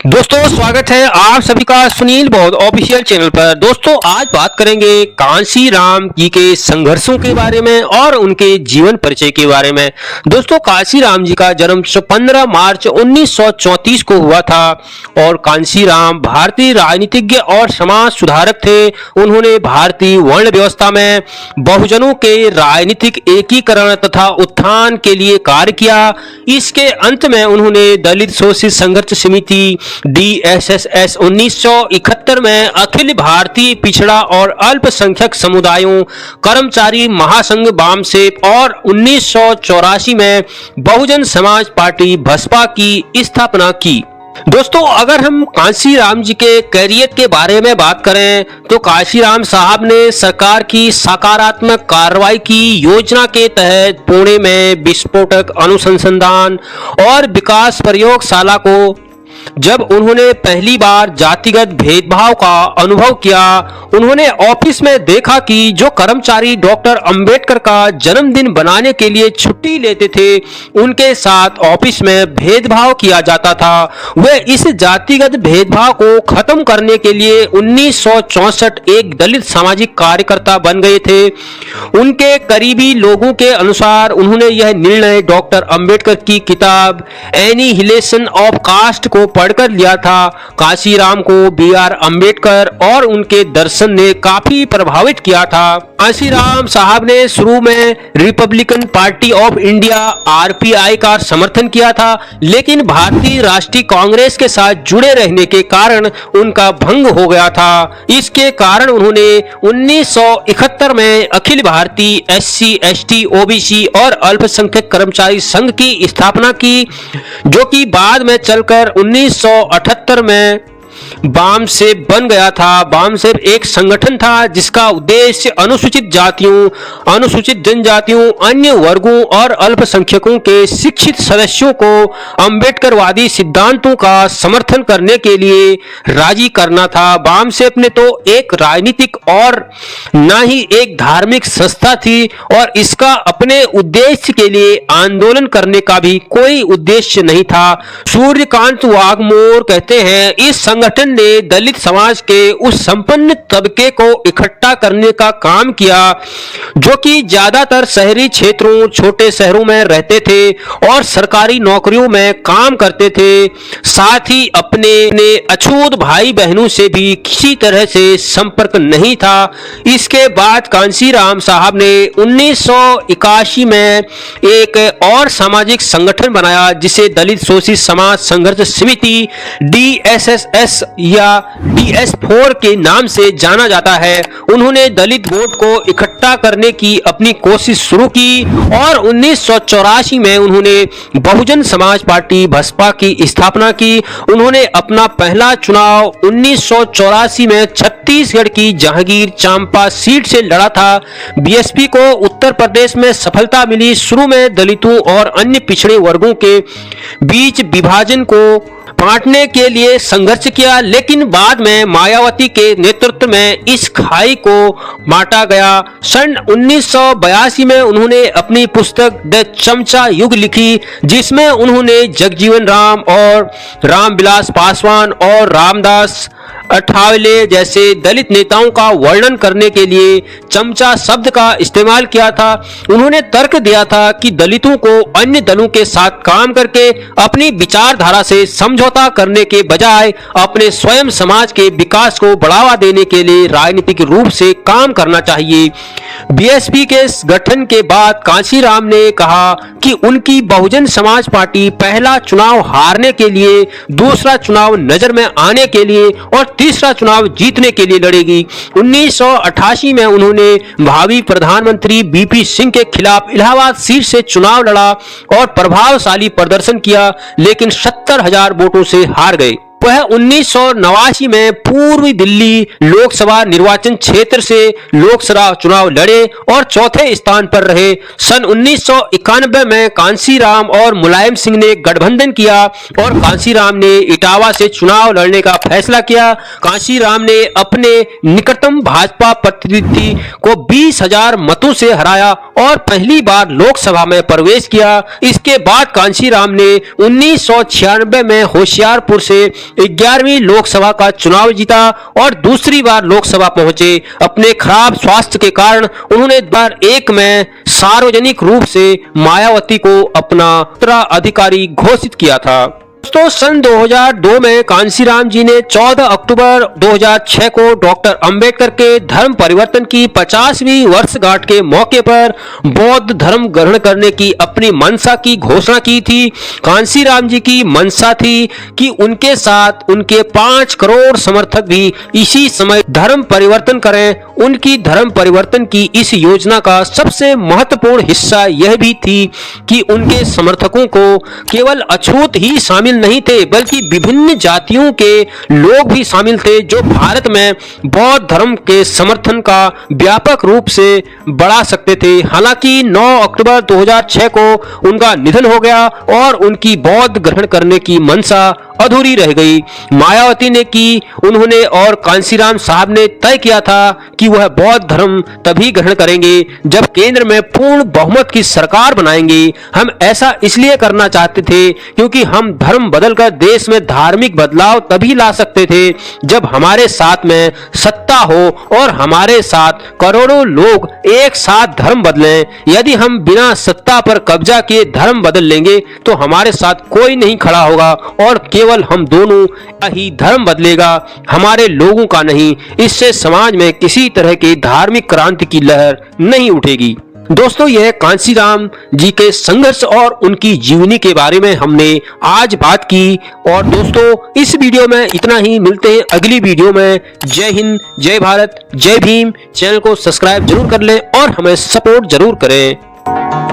दोस्तों स्वागत है आप सभी का सुनील बौद्ध ऑफिशियल चैनल पर। दोस्तों आज बात करेंगे कांशी राम जी के संघर्षों के बारे में और उनके जीवन परिचय के बारे में। दोस्तों कांशी राम जी का जन्म 15 मार्च 1934 को हुआ था और कांशी राम भारतीय राजनीतिज्ञ और समाज सुधारक थे। उन्होंने भारतीय वर्ण व्यवस्था में बहुजनों के राजनीतिक एकीकरण तथा उत्थान के लिए कार्य किया। इसके अंत में उन्होंने दलित शोषित संघर्ष समिति DSSS 1971 में अखिल भारतीय पिछड़ा और अल्पसंख्यक समुदायों कर्मचारी महासंघ वामसेप और 1984 में बहुजन समाज पार्टी बसपा की स्थापना की। दोस्तों अगर हम कांशी राम जी के कैरियर के बारे में बात करें तो कांशी राम साहब ने सरकार की सकारात्मक कार्रवाई की योजना के तहत पुणे में विस्फोटक अनुसंधान और विकास प्रयोगशाला को जब उन्होंने पहली बार जातिगत भेदभाव का अनुभव किया, उन्होंने ऑफिस में देखा कि जो कर्मचारी डॉक्टर अंबेडकर का जन्मदिन बनाने के लिए छुट्टी लेते थे, उनके साथ ऑफिस में भेदभाव किया जाता था। वे इस जातिगत भेदभाव को खत्म करने के लिए 1964 एक दलित सामाजिक कार्यकर्ता बन गए थे। उनके करीबी लोगों के अनुसार उन्होंने यह निर्णय डॉक्टर अंबेडकर की किताब एनिहिलेशन ऑफ कास्ट को पढ़कर लिया था। कांशी राम को BR अंबेडकर और उनके दर्शन ने काफी प्रभावित किया था। कांशी राम साहब ने शुरू में Republican party of India RPI का समर्थन किया था, लेकिन भारतीय राष्ट्रीय कांग्रेस के साथ जुड़े रहने के कारण उनका भंग हो गया था। इसके कारण उन्होंने 1971 में Akhil Bharatiya SC ST OBC और अल्पसंख्यक कर्मचारी संघ की स्थापना की, जो कि बाद में चलकर 1978 में वामसेप बन गया था। वामसेप एक संगठन था जिसका उद्देश्य अनुसूचित जातियों, अनुसूचित जनजातियों, अन्य वर्गों और अल्पसंख्यकों के शिक्षित सदस्यों को अंबेडकरवादी सिद्धांतों का समर्थन करने के लिए राजी करना था। वामसेप ने तो एक राजनीतिक और न ही एक धार्मिक संस्था थी और इसका अपने उद्देश्य के लिए आंदोलन करने का भी कोई उद्देश्य नहीं था। सूर्यकांत वाघमोर कहते हैं, इस संगठन ने दलित समाज के उस संपन्न तबके को इकट्ठा करने का काम किया जो कि ज्यादातर शहरी क्षेत्रों, छोटे शहरों में रहते थे और सरकारी नौकरियों में काम करते थे। साथ ही अपने अछूत भाई बहनों से भी किसी तरह से संपर्क नहीं था। इसके बाद कांशी राम साहब ने 1981 में एक और सामाजिक संगठन बनाया जिसे दलित शोषित समाज संघर्ष समिति DSSS या DS4 के नाम से जाना जाता है। उन्होंने दलित वोट को इकट्ठा करने की अपनी कोशिश शुरू की और 1984 में उन्होंने बहुजन समाज पार्टी बसपा की स्थापना की। उन्होंने अपना पहला चुनाव 1984 में छत्तीसगढ़ की जहांगीर चांपा सीट से लड़ा था। BSP को उत्तर प्रदेश में सफलता मिली। शुरू में दलितों और अन्य पिछड़े वर्गों के बीच विभाजन को बांटने के लिए संघर्ष किया, लेकिन बाद में मायावती के नेतृत्व में इस खाई को बांटा गया। सन 1982 में उन्होंने अपनी पुस्तक द चमचा युग लिखी, जिसमें उन्होंने जगजीवन राम और रामविलास पासवान और रामदास अठावले जैसे दलित नेताओं का वर्णन करने के लिए चमचा शब्द का इस्तेमाल किया था। उन्होंने तर्क दिया था कि दलितों को अन्य दलों के साथ काम करके अपनी विचारधारा से समझौता करने के बजाय अपने स्वयं समाज के विकास को बढ़ावा देने के लिए राजनीतिक रूप से काम करना चाहिए। BSP के गठन के बाद कांशी राम ने कहा कि उनकी बहुजन समाज पार्टी पहला चुनाव हारने के लिए, दूसरा चुनाव नजर में आने के लिए और तीसरा चुनाव जीतने के लिए लड़ेगी। 1988 में उन्होंने भावी प्रधानमंत्री BP सिंह के खिलाफ इलाहाबाद सीट से चुनाव लड़ा और प्रभावशाली प्रदर्शन किया, लेकिन 70,000 वोटों से हार गए। वह 1989 में पूर्वी दिल्ली लोकसभा निर्वाचन क्षेत्र से लोकसभा चुनाव लड़े और चौथे स्थान पर रहे। सन 1991 में कांशी राम और मुलायम सिंह ने गठबंधन किया और कांशी राम ने इटावा से चुनाव लड़ने का फैसला किया। कांशी राम ने अपने निकटतम भाजपा प्रतिद्वंदी को 20,000 मतों से हराया और पहली बार लोकसभा में प्रवेश किया। इसके बाद कांशीराम ने 1996 में होशियारपुर से 11वीं लोकसभा का चुनाव जीता और दूसरी बार लोकसभा पहुंचे। अपने खराब स्वास्थ्य के कारण उन्होंने 2001 में सार्वजनिक रूप से मायावती को अपना उत्तराधिकारी घोषित किया था। दोस्तों सन 2002 में कांशीराम जी ने 14 अक्टूबर 2006 को डॉक्टर अंबेडकर के धर्म परिवर्तन की 50वीं वर्षगांठ के मौके पर बौद्ध धर्म ग्रहण करने की अपनी मंशा की घोषणा की थी। कांशीराम जी की मंशा थी कि उनके साथ उनके 5 करोड़ समर्थक भी इसी समय धर्म परिवर्तन करें। उनकी धर्म परिवर्तन की इस योजना का सबसे महत्वपूर्ण हिस्सा यह भी थी कि उनके समर्थकों को केवल अछूत ही शामिल नहीं थे बल्कि विभिन्न जातियों के लोग भी शामिल थे जो भारत में बौद्ध धर्म के समर्थन का व्यापक रूप से बढ़ा सकते थे। हालांकि 9 अक्टूबर 2006 को उनका निधन हो गया और उनकी बौद्ध ग्रहण करने की मंशा अधूरी रह गई। मायावती ने की, उन्होंने और कांशीराम साहब ने तय किया था कि वह बौद्ध धर्म तभी ग्रहण करेंगे जब केंद्र में पूर्ण बहुमत की सरकार बनाएंगे। हम ऐसा इसलिए करना चाहते थे क्योंकि हम धर्म बदलकर देश में धार्मिक बदलाव तभी ला सकते थे जब हमारे साथ में सत्ता हो और हमारे साथ करोड़ों लोग एक साथ धर्म बदलें। यदि हम बिना सत्ता पर कब्जा किए धर्म बदल लेंगे तो हमारे साथ कोई नहीं खड़ा होगा और केवल हम दोनों का ही धर्म बदलेगा, हमारे लोगों का नहीं। इससे समाज में किसी तरह की धार्मिक क्रांति की लहर नहीं उठेगी। दोस्तों यह कांशीराम जी के संघर्ष और उनकी जीवनी के बारे में हमने आज बात की। और दोस्तों इस वीडियो में इतना ही, मिलते हैं अगली वीडियो में। जय हिंद, जय भारत, जय भीम। चैनल को सब्सक्राइब जरूर कर लें और हमें सपोर्ट जरूर करें।